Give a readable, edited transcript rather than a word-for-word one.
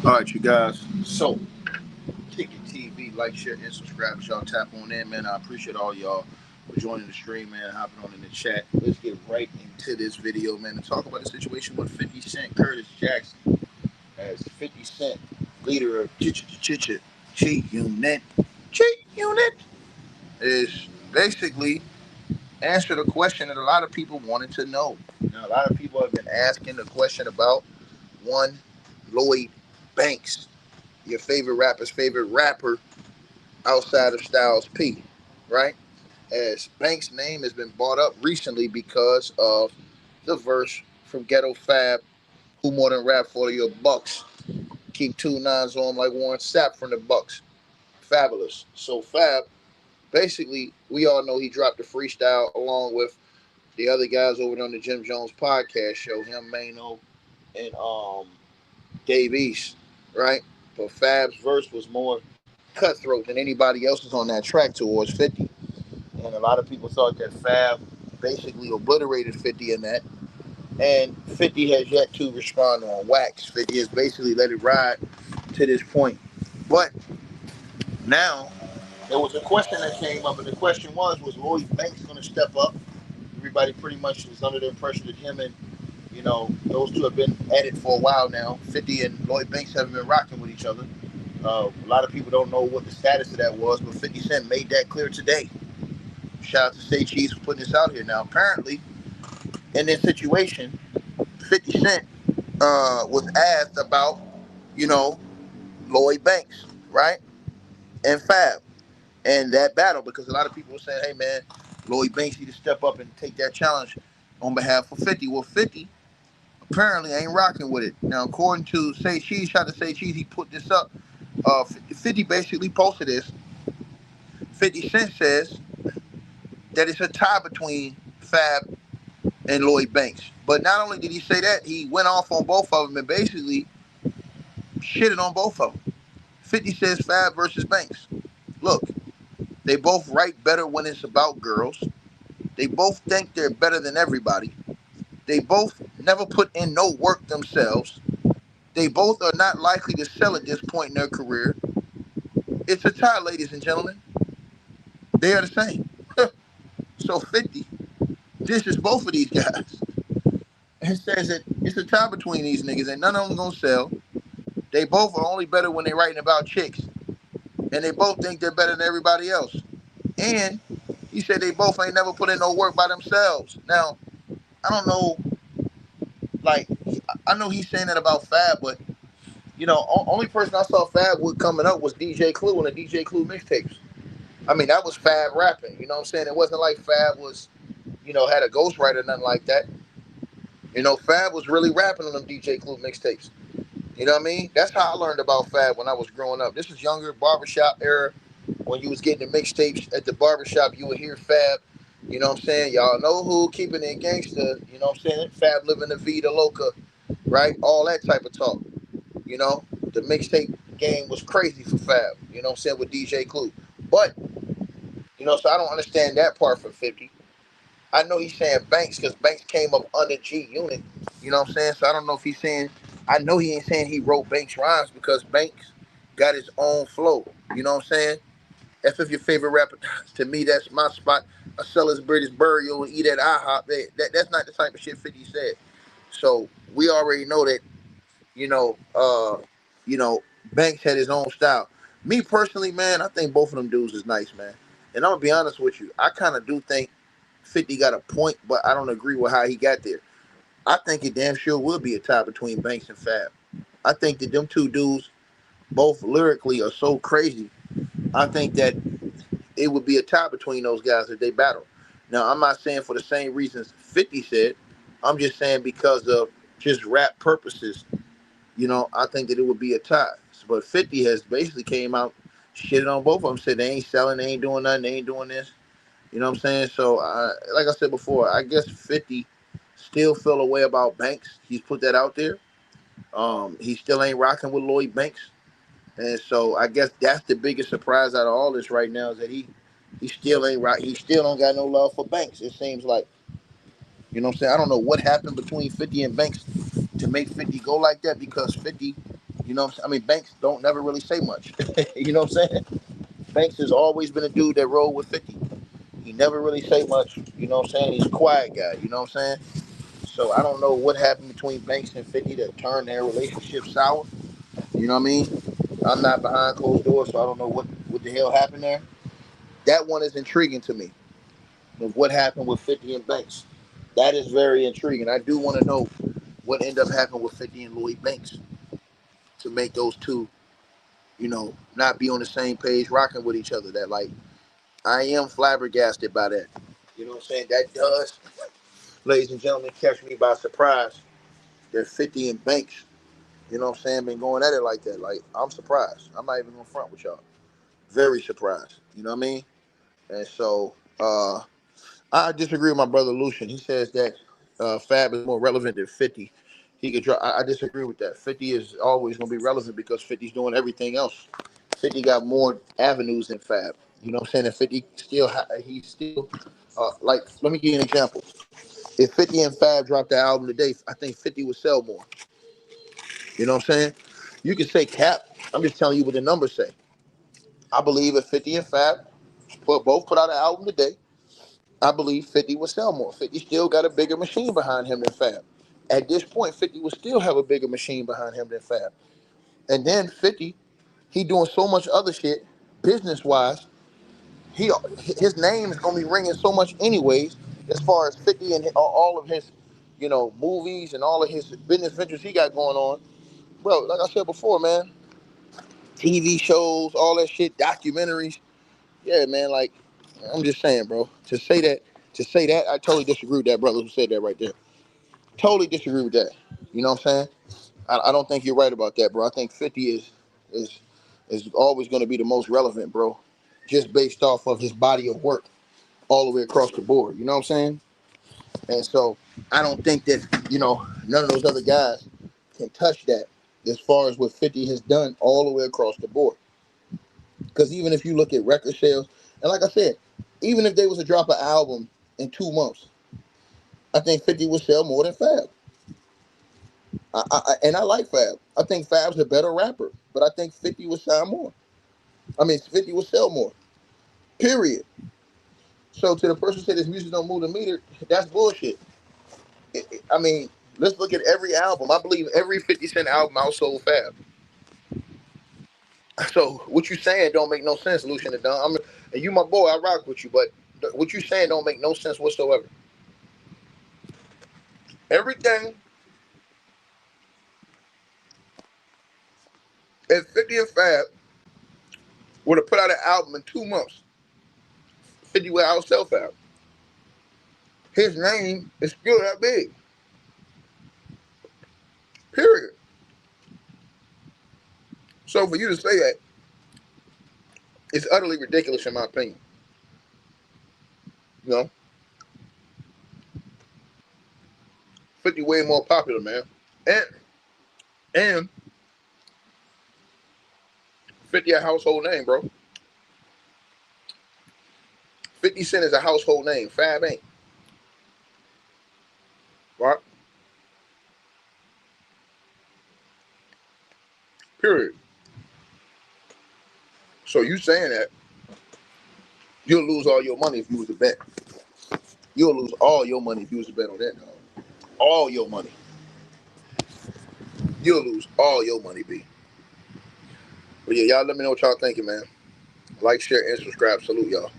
All right, you guys. So, Ticket TV, like, share, and subscribe. Y'all tap on in, man. I appreciate all y'all for joining the stream, man. Hopping on in the chat. Let's get right into this video, man, and talk about the situation with 50 Cent, Curtis Jackson, as 50 Cent, leader of Cheat Unit. Cheat Unit is basically answer the question that a lot of people wanted to know. Now, a lot of people have been asking the question about one Lloyd Banks, your favorite rapper's favorite rapper outside of Styles P, right? As Banks' name has been brought up recently because of the verse from Ghetto Fab, who more than rap for your bucks, keep two nines on like Warren Sapp from the Bucks. Fabolous. So Fab, basically, we all know he dropped the freestyle along with the other guys over on the Jim Jones podcast show, him, Mano, and Dave East, right? But Fab's verse was more cutthroat than anybody else's on that track towards 50. And a lot of people thought that Fab basically obliterated 50 in that. And 50 has yet to respond on wax. 50 has basically let it ride to this point. But now, there was a question that came up, and the question was Lloyd Banks going to step up? Everybody pretty much was under the impression that him and, those two have been at it for a while now. 50 and Lloyd Banks haven't been rocking with each other. A lot of people don't know what the status of that was, but 50 Cent made that clear today. Shout out to Say Cheese for putting this out here. Now, apparently, in this situation, 50 Cent was asked about, you know, Lloyd Banks, right? And Fab. And that battle, because a lot of people were saying, hey, man, Lloyd Banks need to step up and take that challenge on behalf of 50. Well, 50 apparently ain't rocking with it. Now, according to Say Cheese, shout out to Say Cheese, he put this up. 50 basically posted this. 50 Cent says that it's a tie between Fab and Lloyd Banks. But not only did he say that, he went off on both of them and basically shitted on both of them. 50 says Fab versus Banks. Look, they both write better when it's about girls. They both think they're better than everybody. They both never put in no work themselves. They both are not likely to sell at this point in their career. It's a tie, ladies and gentlemen. They are the same. So 50 dishes both of these guys and says that it's a tie between these niggas and none of them gonna sell. They both are only better when they writing about chicks. And they both think they're better than everybody else. And he said they both ain't never put in no work by themselves. Now, I don't know, like, I know he's saying that about Fab, but, only person I saw Fab with coming up was DJ Clue and the DJ Clue mixtapes. I mean, that was Fab rapping, you know what I'm saying? It wasn't like Fab was, had a ghostwriter or nothing like that. Fab was really rapping on them DJ Clue mixtapes. You know what I mean? That's how I learned about Fab when I was growing up. This was younger, barbershop era. When you was getting the mixtapes at the barbershop, you would hear Fab. You know what I'm saying? Y'all know who, keeping it gangster. You know what I'm saying? Fab living the Vida Loca, right? All that type of talk. The mixtape game was crazy for Fab. You know what I'm saying? With DJ Clue. But, so I don't understand that part for 50. I know he's saying Banks because Banks came up under G Unit. You know what I'm saying? So I don't know if he's saying. I know he ain't saying he wrote Banks rhymes because Banks got his own flow. You know what I'm saying? If your favorite rapper, to me that's my spot. I sell his British burial and eat at IHOP. That's not the type of shit 50 said. So we already know that. You know, uh, Banks had his own style. Me personally, man, I think both of them dudes is nice, man. And I'm gonna be honest with you. I kind of do think 50 got a point, but I don't agree with how he got there. I think it damn sure will be a tie between Banks and Fab. I think that them two dudes, both lyrically, are so crazy. I think that it would be a tie between those guys if they battle. Now, I'm not saying for the same reasons 50 said. I'm just saying because of just rap purposes. I think that it would be a tie. But 50 has basically came out, shitting on both of them, said they ain't selling, they ain't doing nothing, they ain't doing this. You know what I'm saying? So, like I said before, I guess 50 still feel a way about Banks. He's put that out there. He still ain't rocking with Lloyd Banks. And so I guess that's the biggest surprise out of all this right now is that he still ain't right. He still don't got no love for Banks. It seems like, you know what I'm saying? I don't know what happened between 50 and Banks to make 50 go like that because 50, You know what I'm saying? I mean, Banks don't never really say much. You know what I'm saying? Banks has always been a dude that rolled with 50. He never really say much. You know what I'm saying? He's a quiet guy. You know what I'm saying? So I don't know what happened between Banks and 50 that turned their relationship sour. You know what I mean? I'm not behind closed doors, so I don't know what the hell happened there. That one is intriguing to me of what happened with 50 and Banks. That is very intriguing. I do want to know what ended up happening with 50 and Lloyd Banks to make those two, not be on the same page, rocking with each other. That, like, I am flabbergasted by that. You know what I'm saying? That does, ladies and gentlemen, catch me by surprise. That 50 and Banks, you know what I'm saying, been going at it like that. Like, I'm surprised. I'm not even gonna front with y'all. Very surprised. You know what I mean? And so, I disagree with my brother Lucian. He says that Fab is more relevant than 50. He could drop. I disagree with that. 50 is always going to be relevant because 50's doing everything else. 50 got more avenues than Fab. You know what I'm saying? And 50 still, he's still, like, let me give you an example. If 50 and Fab dropped the album today, I think 50 would sell more. You know what I'm saying? You can say cap. I'm just telling you what the numbers say. I believe if 50 and Fab both put out an album today, I believe 50 would sell more. 50 still got a bigger machine behind him than Fab. At this point, 50 would still have a bigger machine behind him than Fab. And then 50, he doing so much other shit, business-wise, his name is going to be ringing so much anyways, as far as 50 and all of his, movies and all of his business ventures he got going on. Bro, like I said before, man, TV shows, all that shit, documentaries. Yeah, man, like, I'm just saying, bro. To say that, I totally disagree with that brother who said that right there. Totally disagree with that. You know what I'm saying? I don't think you're right about that, bro. I think 50 is is always going to be the most relevant, bro. Just based off of his body of work all the way across the board. You know what I'm saying? And so I don't think that, none of those other guys can touch that as far as what 50 has done all the way across the board. Because even if you look at record sales, and like I said, even if they was to drop an album in 2 months, I think 50 would sell more than Fab. And I like Fab. I think Fab's a better rapper, but I think 50 would sell more. I mean, 50 would sell more. Period. So to the person who said this music don't move the meter, that's bullshit. I mean, let's look at every album. I believe every 50 Cent album outsold Fab. So what you saying don't make no sense, Lucian and Don. And you my boy, I rock with you, but what you saying don't make no sense whatsoever. Everything, if 50 and Fab were to put out an album in 2 months, 50 would outsell Fab. His name is still that big. Period. So for you to say that, it's utterly ridiculous in my opinion. You know, 50 way more popular, man. And 50 a household name, bro. 50 Cent is a household name. Fab ain't. Right? Period. So you saying that you'll lose all your money if you was to bet. You'll lose all your money if you was to bet on that, dog. All your money. You'll lose all your money, B. But yeah, y'all let me know what y'all thinking, man. Like, share, and subscribe. Salute, y'all.